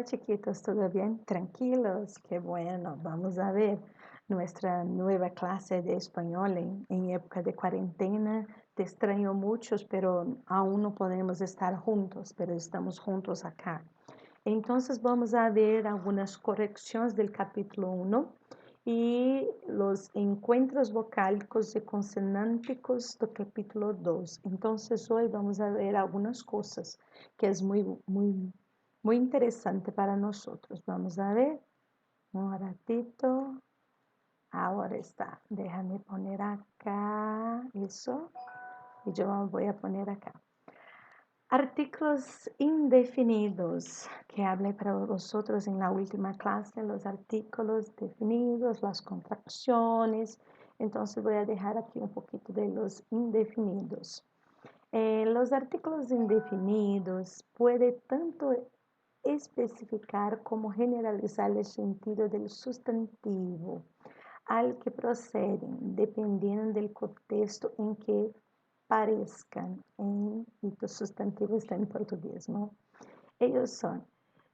Hola chiquitos, ¿todo bien? Tranquilos, qué bueno. Vamos a ver nuestra nueva clase de español en época de cuarentena. Te extraño muchos, pero aún no podemos estar juntos, pero estamos juntos acá. Entonces vamos a ver algunas correcciones del capítulo 1 y los encuentros vocálicos y consonánticos del capítulo 2. Entonces hoy vamos a ver algunas cosas que es muy interesante para nosotros. Vamos a ver un ratito. Ahora está. Déjame poner acá eso. Y yo voy a poner acá. Artículos indefinidos, que hablé para vosotros en la última clase, los artículos definidos, las contracciones. Entonces voy a dejar aquí un poquito de los indefinidos. Los artículos indefinidos puede tanto especificar como generalizar el sentido del sustantivo al que proceden, dependiendo del contexto en que parezcan. Y tu sustantivo está en portugués, ¿no? Ellos son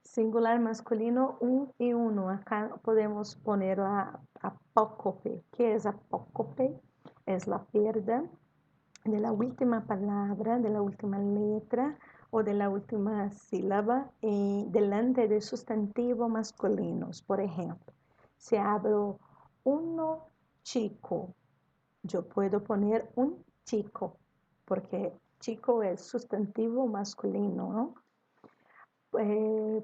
singular masculino, un y uno. Acá podemos poner a apócope. ¿Qué es apócope? Es la pérdida de la última palabra, de la última letra o de la última sílaba delante de sustantivo masculinos. Por ejemplo, si hablo uno chico, yo puedo poner un chico, porque chico es sustantivo masculino, ¿no?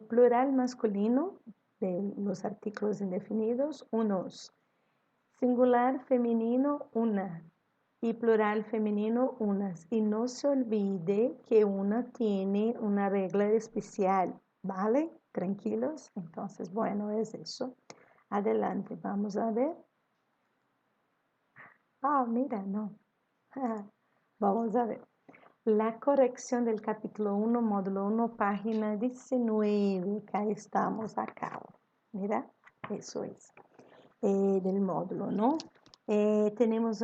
Plural masculino de los artículos indefinidos, unos. Singular femenino, una. Y plural femenino, unas. Y no se olvide que una tiene una regla especial, ¿vale? Tranquilos. Entonces, bueno, es eso. Adelante, vamos a ver. Mira, no. Vamos a ver. La corrección del capítulo 1, módulo 1, página 19. Acá estamos, acá. Mira, eso es. Del módulo, ¿no? Tenemos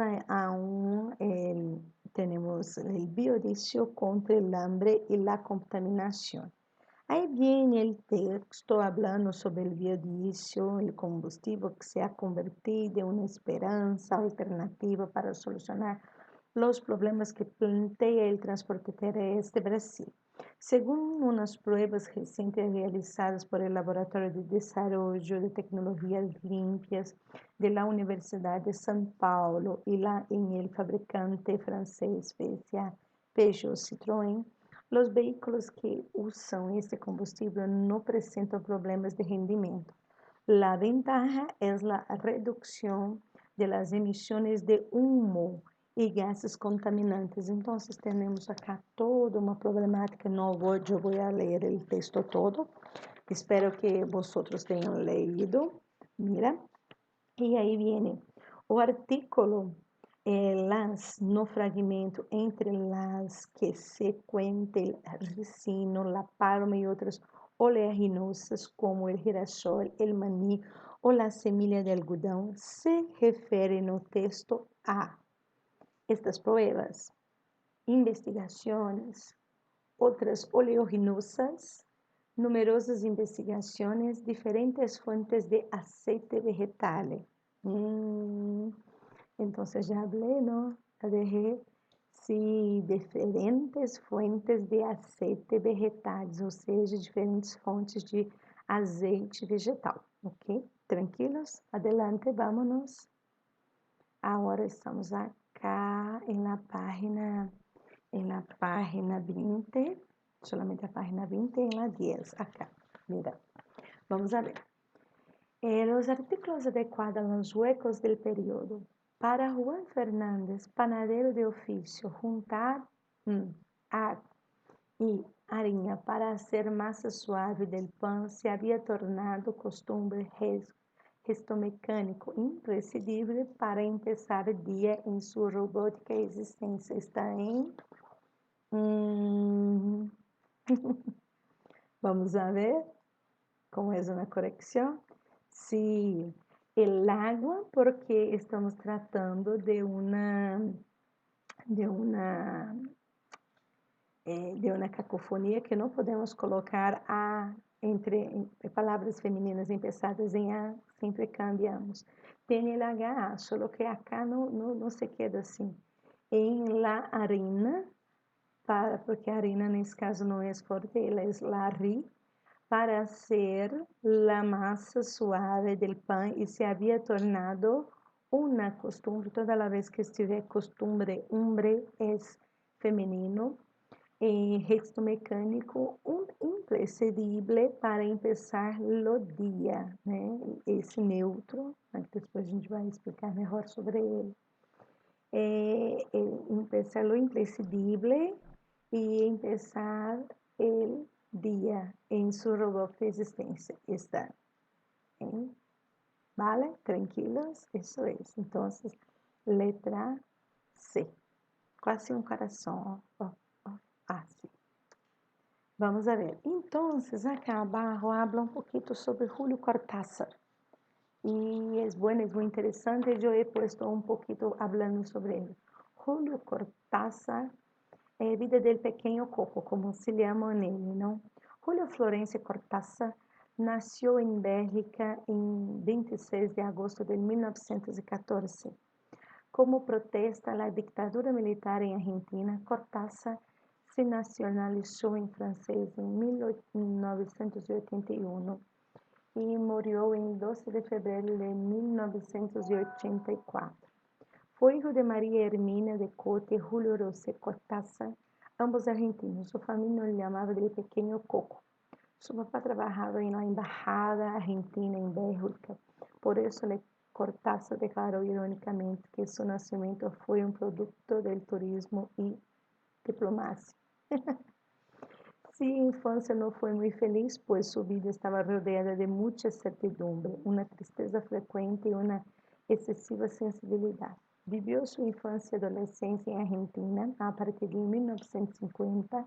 tenemos el biodicio contra el hambre y la contaminación. Ahí viene el texto hablando sobre el biodiesel, el combustible que se ha convertido en una esperanza alternativa para solucionar los problemas que plantea el transporte terrestre de Brasil. Según unas pruebas recientes realizadas por el Laboratorio de Desarrollo de Tecnologías Limpias de la Universidad de São Paulo y en el fabricante francés Peugeot Citroën, los vehículos que usan este combustible no presentan problemas de rendimiento. La ventaja es la reducción de las emisiones de humo y gases contaminantes. Entonces tenemos acá toda una problemática. Yo voy a leer el texto todo. Espero que vosotros tengan leído. Mira, y ahí viene o artículo las no fragmento entre las que se cuenta el ricino, la palma y otras oleaginosas como el girasol, el maní o la semilla de algodón se refiere no texto a estas pruebas, investigaciones, otras oleaginosas, numerosas investigaciones, diferentes fuentes de aceite vegetal. Entonces ya hablé, ¿no? Ya dejé, sí, diferentes fuentes de aceite vegetales, ou seja, diferentes fontes de azeite vegetal, ok? Tranquilos? Adelante, vámonos. Ahora estamos acá en la página 20, solamente la página 20 en la 10, acá, mira, vamos a ver. Los artículos adecuados a los huecos del periodo. Para Juan Fernández, panadero de oficio, juntar a y harina para hacer masa suave del pan se había tornado costumbre gesto mecânico imprescindível para empezar o dia em sua robótica existência. Está em... Vamos a ver como é uma correção. Sí, el agua, porque estamos tratando de una cacofonía que no podemos colocar entre palavras femininas empezadas em A, sempre cambiamos. Tem el HA, solo que acá não se queda assim. Em la harina, porque a harina nesse caso não é forte, ela é la ri, para hacer la masa suave del pan y se había tornado una costumbre, toda la vez que estiver costumbre, hombre es feminino, em gesto mecânico, imprescindível para começar o dia, né? Esse neutro, né? Depois a gente vai explicar melhor sobre ele. Empezar lo imprescindível e empezar o dia em sua robótica existência. Está, ¿eh? ¿Vale? Tranquilos, eso es. Entonces, letra C. Quase um coração. Assim. Vamos a ver. Entonces, acá abajo habla un poquito sobre Julio Cortázar. Y es bueno, es muy interesante. Yo he puesto un poquito hablando sobre él. Julio Cortázar, vida del pequeño Coco, como se llama en él, ¿no? Julio Florencio Cortázar nació en Bélgica en 26 de agosto de 1914. Como protesta a la dictadura militar en Argentina, Cortázar se nacionalizó en francés en 1981 y murió en 12 de febrero de 1984. Fue hijo de María Hermina de Cote y Julio José Cortázar, ambos argentinos. Su familia lo llamaba de pequeño Coco. Su papá trabajaba en la embajada argentina en Bélgica, por eso Cortázar declaró irónicamente que su nacimiento fue un producto del turismo y diplomacia. Su infancia no fue muy feliz, pues su vida estaba rodeada de mucha certidumbre, una tristeza frecuente y una excesiva sensibilidad. Vivió su infancia y adolescencia en Argentina. A partir de 1950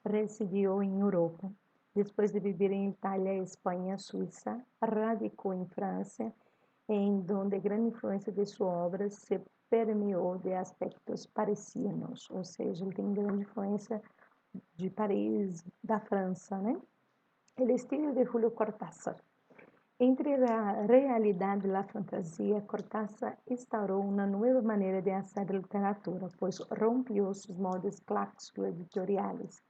residió en Europa. Después de vivir en Italia, España, Suiza, radicó en Francia, en donde gran influencia de su obra se permeou de aspectos parisianos, ou seja, ele tem grande influência de Paris, da França, né? O estilo de Julio Cortázar. Entre a realidade e a fantasia, Cortázar instaurou uma nova maneira de fazer literatura, pois rompió seus moldes clássicos editoriais.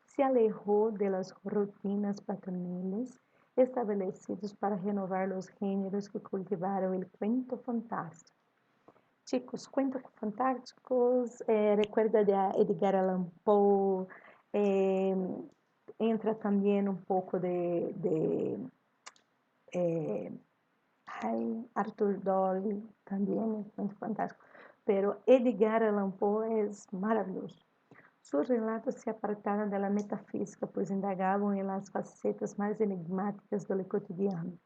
Se alejou de las rotinas patroniles estabelecidos para renovar os gêneros que cultivaram o cuento fantástico. Chicos, cuentos fantásticos, recuerda de Edgar Allan Poe, entra também um pouco de Arthur Doyle, também é muito fantástico, pero Edgar Allan Poe é maravilhoso. Sus relatos se apartaram da metafísica, pois indagavam em las facetas mais enigmáticas do cotidiano.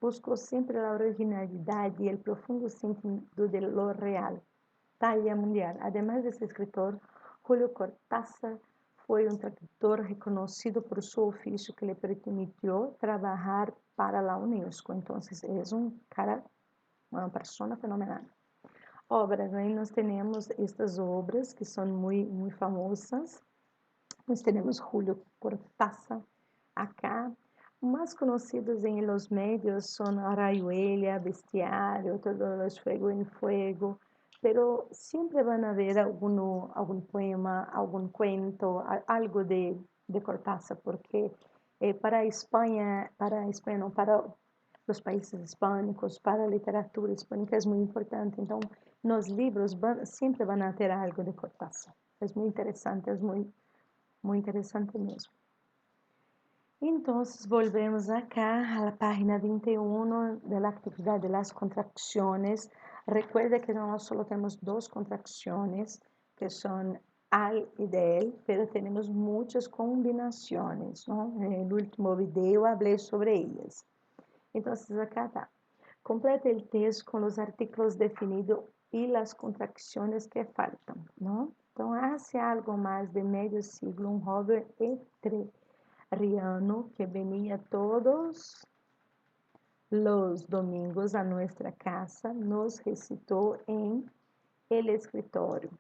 Buscou sempre a originalidade e o profundo sentido de lo real. Talla mundial. Además de ser escritor, Julio Cortázar foi um tradutor reconhecido por seu ofício que lhe permitiu trabalhar para a Unesco. Então, é um cara, uma pessoa fenomenal. Obras, aí nós temos estas obras que são muito famosas. Nós temos Julio Cortázar acá. Mais conhecidos em los medios são Rayuela, Bestiário, Todos los Fuego en Fuego, pero sempre vão haver algum poema, algum cuento, algo de Cortázar, porque para a Espanha, não, para os países hispânicos, para a literatura hispânica é muito importante. Então, nos livros sempre vão ter algo de Cortázar. É muito interessante, é muito interessante mesmo. Então, volvemos acá a la página 21 de la actividad de las contracciones. Recuerda que nós só temos duas contracciones, que são al e del, pero tenemos muitas combinações, ¿no? No último video falei sobre elas. Então, acá está. Completa o texto com os artículos definidos e as contracções que faltam, ¿no? Então, hace algo mais de medio siglo, um joven ecuatoriano que venía todos los domingos a nuestra casa nos recitó en el escritorio,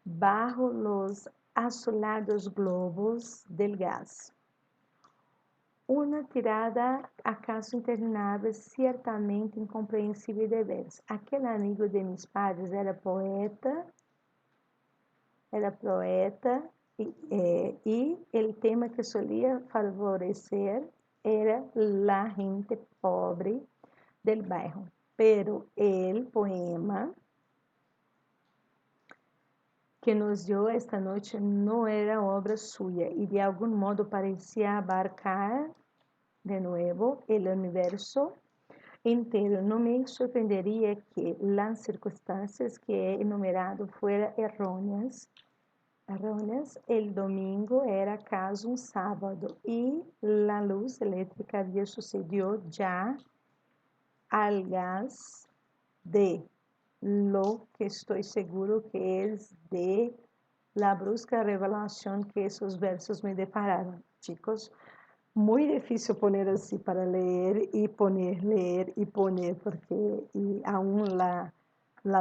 bajo los azulados globos del gas, Una tirada acaso interminável, ciertamente incompreensível de veras. Aquele amigo de mis padres era poeta e el tema que solía favorecer era la gente pobre del bairro. Pero el poema que nos dio esta noite não era obra suya y de algún modo parecía abarcar de nuevo el universo entero. No me sorprendería que las circunstancias que he enumerado fueran erróneas. El domingo era acaso un sábado y la luz eléctrica había sucedido ya al gas de lo que estoy seguro que es de la brusca revelación que esos versos me depararon. Chicos, muy difícil poner así para leer y poner, porque y aún la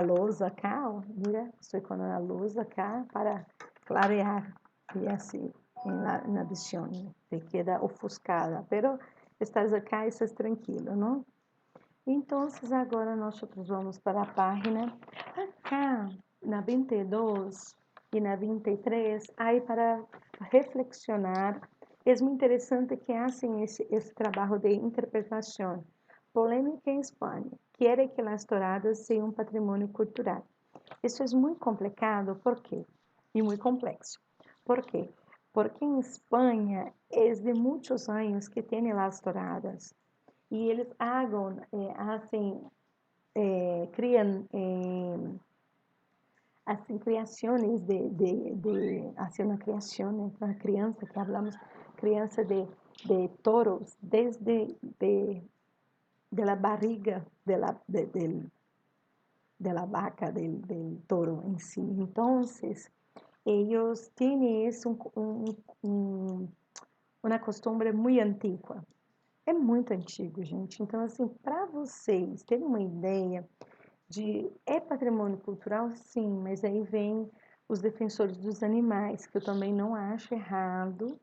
luz acá, mira, estoy con la luz acá para clarear y así en la visión te queda ofuscada, pero estás acá e estás tranquilo, não? Então, agora nós vamos para a página acá, na 22 e na 23, aí para reflexionar. É muito interessante que hacen esse trabalho de interpretação. Polêmica em Espanha. Quer que as touradas sejam um patrimônio cultural. Isso é muito complicado, ¿por quê? E muito complexo. ¿Por quê? Porque em Espanha é de muitos anos que tem as touradas. Y ellos hacen creaciones hacen una creación, una crianza que hablamos, crianza de toros desde de la barriga de la vaca, del toro en sí. Entonces, ellos tienen una costumbre muy antigua. É muito antigo, gente. Então, assim, para vocês terem uma ideia de é patrimônio cultural, sim, mas aí vem os defensores dos animais, que eu também não acho errado,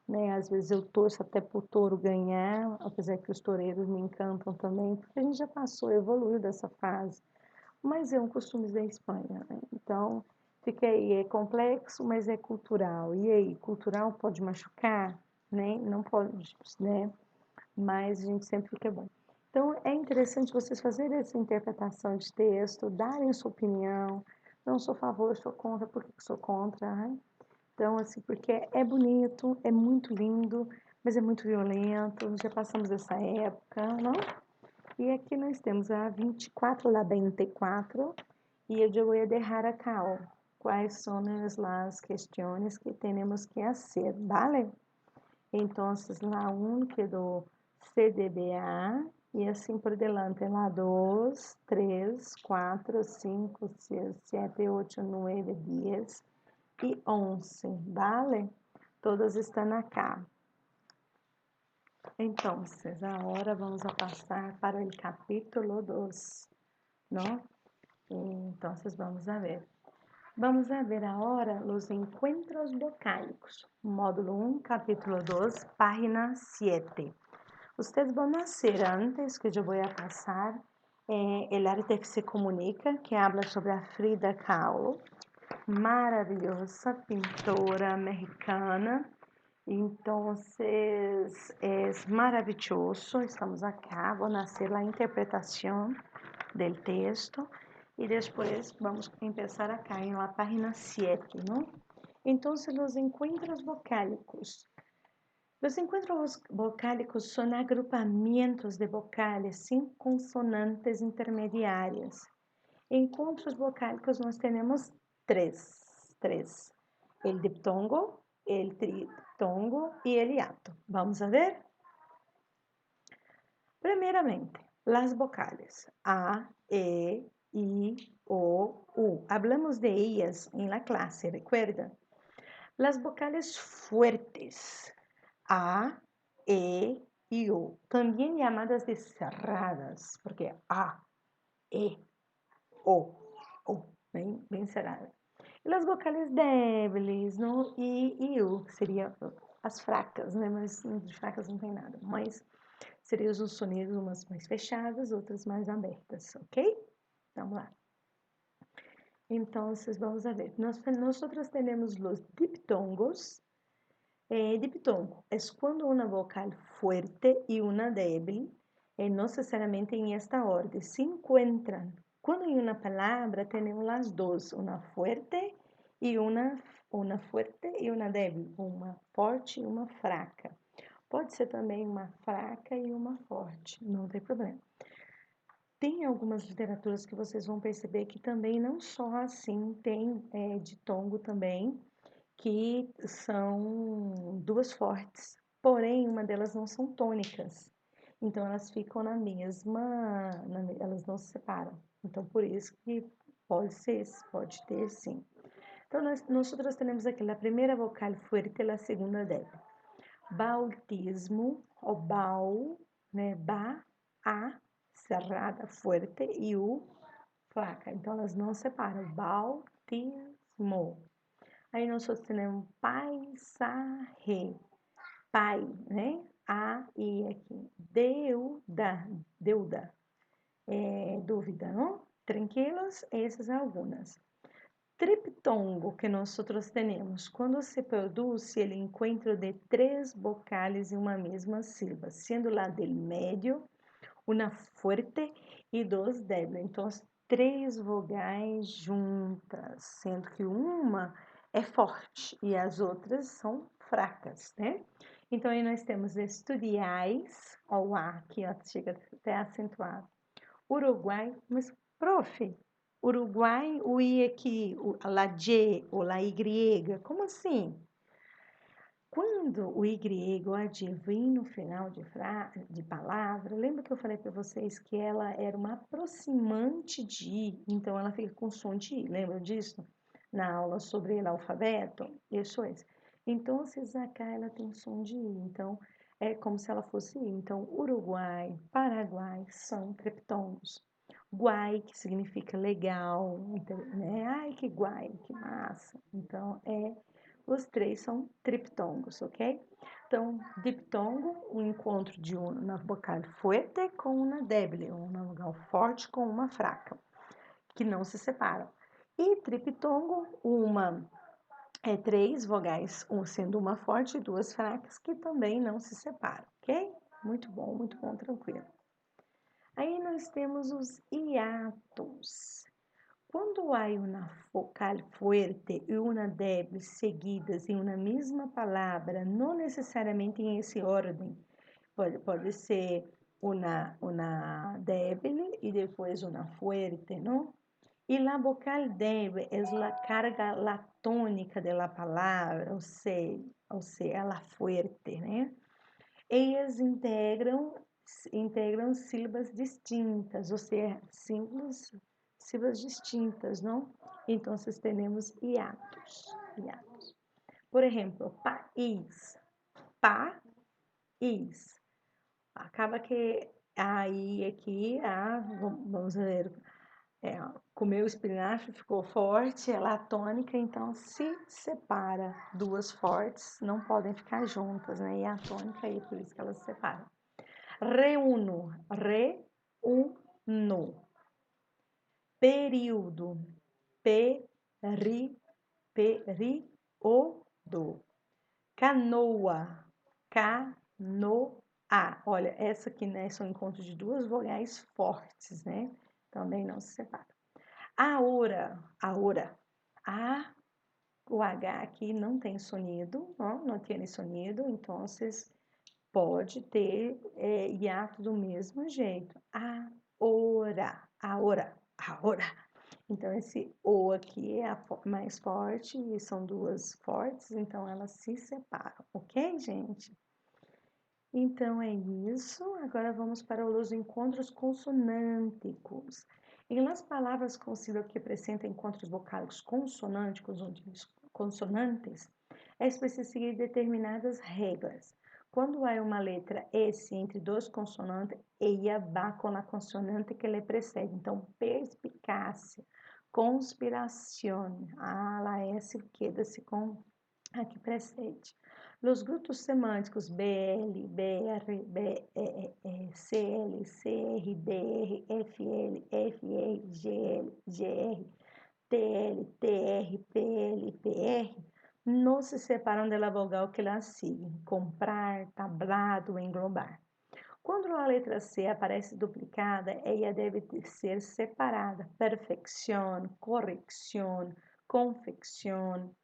né? Às vezes eu torço até pro touro ganhar, apesar que os toureiros me encantam também, porque a gente já passou, evoluiu dessa fase. Mas é um costume da Espanha, né? Então, fica aí, é complexo, mas é cultural. E aí, cultural pode machucar, né? Não pode, né? Mas a gente sempre fica bom. Então, é interessante vocês fazerem essa interpretação de texto, darem sua opinião. Não sou a favor, sou contra, por que sou contra? Né? Então, assim, porque é bonito, é muito lindo, mas é muito violento, já passamos essa época, não? E aqui nós temos a 24, la 24, e eu vou deixar acá, ó, quais são as questões que temos que fazer, ¿vale? Então, lá quedou CDBA e assim por delante, lá 2, 3, 4, 5, 6, 7, 8, 9, 10 e 11, ¿vale? Todas estão acá. Então, agora vamos a passar para o capítulo 2, não? Então, vamos a ver. Vamos a ver agora os encontros vocálicos. Módulo 1, capítulo 2, página 7. Ustedes vão nascer antes, que eu vou passar El arte que se comunica, que habla sobre a Frida Kahlo, maravilhosa pintora mexicana. Então, é maravilhoso. Estamos acá, vou nascer a interpretação do texto. E depois vamos começar acá em la página 7, não? Então, os encontros vocálicos. Os encontros vocálicos são agrupamentos de vocales sem consonantes intermediárias. Encontros vocálicos nós temos três. El diptongo, el tritongo e el hiato. Vamos a ver? Primeiramente, las vocales A, E, I, O, U. Hablamos de ellas en la clase, ¿recuerda? Las vocales fuertes A, E y O, también llamadas de cerradas, porque A, E, O, bem cerrada. E las vocales débiles, ¿no? I y U, que seria as fracas, né? Mas de fracas não tem nada. Mas seriam os sonidos, umas mais fechadas, outras mais abertas, ok? Vamos lá. Então, vamos a ver. Nosotros tenemos los diptongos. Diptongo es cuando una vocal fuerte y una débil, no necesariamente en esta orden, se encuentran. Cuando en una palabra tenemos las dos, una fuerte y una débil, uma forte e uma fraca. Pode ser também uma fraca e uma forte, não tem problema. Tem algumas literaturas que vocês vão perceber que também não só assim, tem ditongo também, que são duas fortes, porém uma delas não são tônicas. Então elas ficam na mesma, elas não se separam. Então por isso que pode ser, pode ter sim. Então nós temos aqui a primeira vocal fuerte e a segunda débil. Bautismo, o bau, né, ba, a, cerrada, fuerte e o fraca. Então elas não separam. Bautismo. Aí nós temos paisaje, pai, né? A e aqui. Deuda, dúvida, não? Tranquilos, essas algumas. Triptongo que nós temos, quando se produz o encontro de três vocales em uma mesma sílaba, sendo lá del medio, uma fuerte e dois débiles. Então, as três vogais juntas, sendo que uma é forte e as outras são fracas, né? Então, aí nós temos estudiais, ó, o A aqui, ó, chega até acentuado. Uruguai, mas, prof, Uruguai, o I aqui, a la J ou la Y, como assim? Quando o Y ou a J vem no final de palavra, lembra que eu falei para vocês que ela era uma aproximante de I, então ela fica com som de I, lembra disso? Na aula sobre o alfabeto? Isso é. Então, acá ela tem som de I, então é como se ela fosse I. Então, Uruguai, Paraguai são triptongos. Guai, que significa legal, né? Ai, que guai, que massa. Então, os três são triptongos, ok? Então, diptongo, o encontro de uma vocal fuerte com uma débil, uma vogal forte com uma fraca, que não se separam. E triptongo, três vogais, sendo uma forte e duas fracas, que também não se separam, ok? Muito bom, tranquilo. Aí nós temos os hiatos. Quando há uma vocal fuerte e uma débil seguidas em uma mesma palavra, não necessariamente em esse ordem, pode ser uma débil e depois uma fuerte, não? E a vocal débil é a carga latônica da palavra, ou seja, a fuerte, né? Elas integram sílabas distintas, ou seja, sílabas distintas, não? Então, temos hiatos. Por exemplo, país. País. Acaba que aí aqui, vamos ver, comeu espinafre, ficou forte, ela é tônica, então se separa. Duas fortes não podem ficar juntas, né? E a tônica aí, por isso que elas se separam. Reúno. Período. Período. Canoa. Olha, essa aqui, né, são encontros de duas vogais fortes, né? Também não se separa. Ahora. O H aqui não tem sonido, não tem sonido, então pode ter hiato do mesmo jeito. Ahora. Então, esse O aqui é a mais forte e são duas fortes, então elas se separam, ok, gente? Então, é isso. Agora vamos para os encontros consonânticos. Em las palavras com sílaba que apresentam encontros vocálicos consonânticos, consonantes, é preciso seguir determinadas regras. Quando há uma letra S entre dois consonantes, ela vai com a consonante que lhe precede. Então, perspicácia, conspiração. A S queda-se com a que precede. Os grupos semânticos BL, BR, BEE, CL, CR, DR, FL, FR, GL, GR, TL, TR, PL, PR não se separam da vogal que las siguen, comprar, tablado, englobar. Quando a letra C aparece duplicada, ela deve ser separada. Perfección, corrección, confección.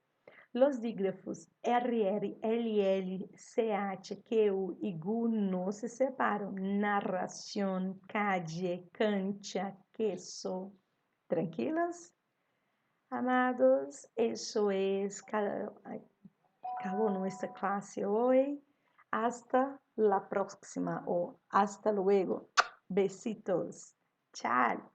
Los dígrafos RR, LL, CH, QU e GU não se separam. Narración, calle, cancha, queso. Tranquilas? Amados, eso es, acabó nuestra clase hoy. Hasta la próxima o hasta luego. Besitos. Chao.